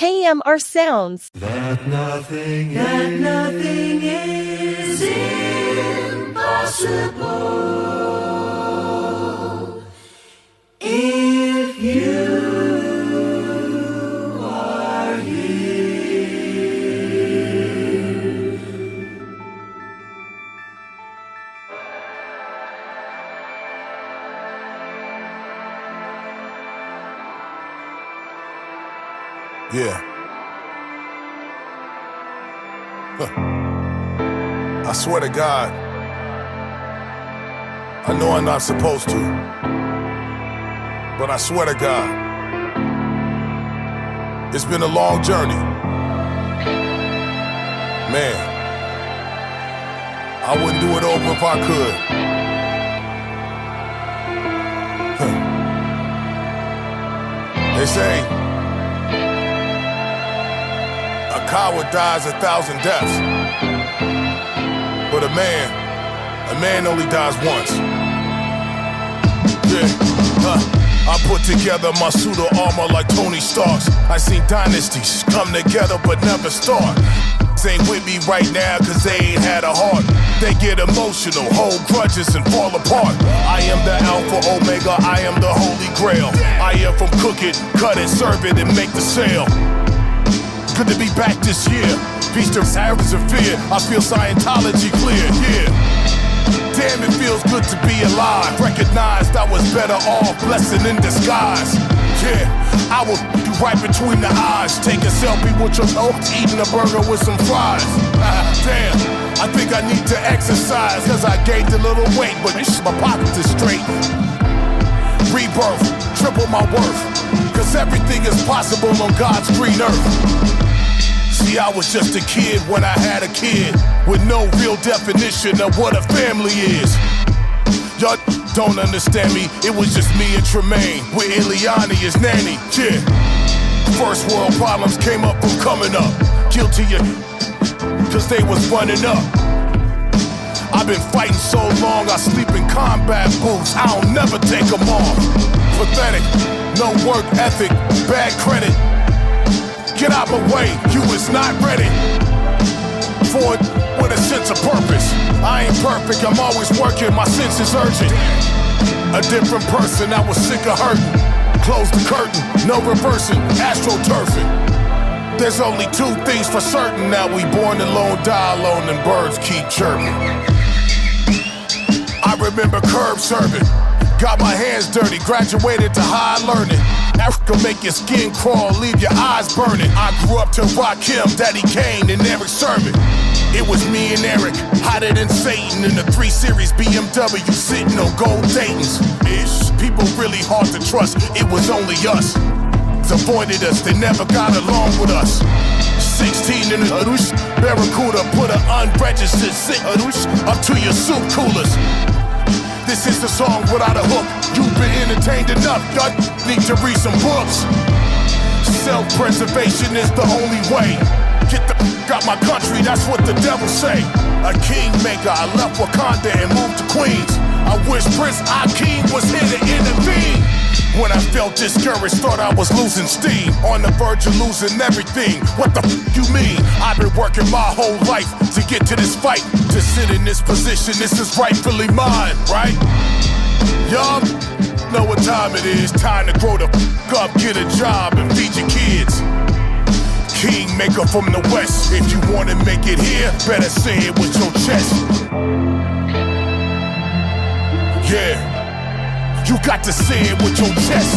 KMRSounds. That nothing is impossible if you are here. Yeah. I swear to God, I know I'm not supposed to, but I swear to God, it's been a long journey. Man, I wouldn't do it over if I could. They say a coward dies 1,000 deaths, but a man only dies once. Yeah, I put together my suit of armor like Tony Stark's. I seen dynasties come together but never start. Ain't with me right now cause they ain't had a heart. They get emotional, hold grudges and fall apart. I am the Alpha Omega, I am the Holy Grail. I am from cook it, cut it, serve it, and make the sale. Good to be back this year. Peace to arrows and fear. I feel Scientology clear, yeah. Damn, it feels good to be alive. Recognized I was better off, blessing in disguise. Yeah, I will do right between the eyes. Take a selfie with your folks, eating a burger with some fries. Damn, I think I need to exercise, cause I gained a little weight, but my pockets is straight. Rebirth, triple my worth, cause everything is possible on God's green earth. See, I was just a kid when I had a kid, with no real definition of what a family is. Y'all don't understand me, it was just me and Tremaine, with Ileani as nanny, yeah. First world problems came up from coming up. Guilty of cause they was running up. I've been fighting so long, I sleep in combat boots, I'll never take them off. Pathetic, no work ethic, bad credit. Get out my way, you is not ready for it with a sense of purpose. I ain't perfect, I'm always working, my sense is urgent. A different person, I was sick of hurting. Close the curtain, no reversing, astroturfing. There's only two things for certain, now we born alone, die alone, and birds keep chirping. I remember curb serving, got my hands dirty, graduated to high learning. Africa make your skin crawl, leave your eyes burning. I grew up to Rakim, Daddy Kane, and Eric Sermon. It was me and Eric, hotter than Satan in the 3 Series BMW, sitting on gold Dayton's. People really hard to trust, it was only us. Avoided us, they never got along with us. 16 in the Arush, Barracuda, put an unregistered sit up to your soup coolers. This is the song without a hook. You've been entertained enough, y'all need to read some books. Self-preservation is the only way. Get the out my country, that's what the devil say. A kingmaker, I left Wakanda and moved to Queens. I wish Prince Akeem was here to intervene. When I felt discouraged, thought I was losing steam. On the verge of losing everything, what the you mean? I've been working my whole life to get to this fight. To sit in this position, this is rightfully mine, right? Y'all know what time it is. Time to grow the up, get a job and feed your kids. Kingmaker from the West. If you wanna make it here, better say it with your chest. Yeah, you got to say it with your chest.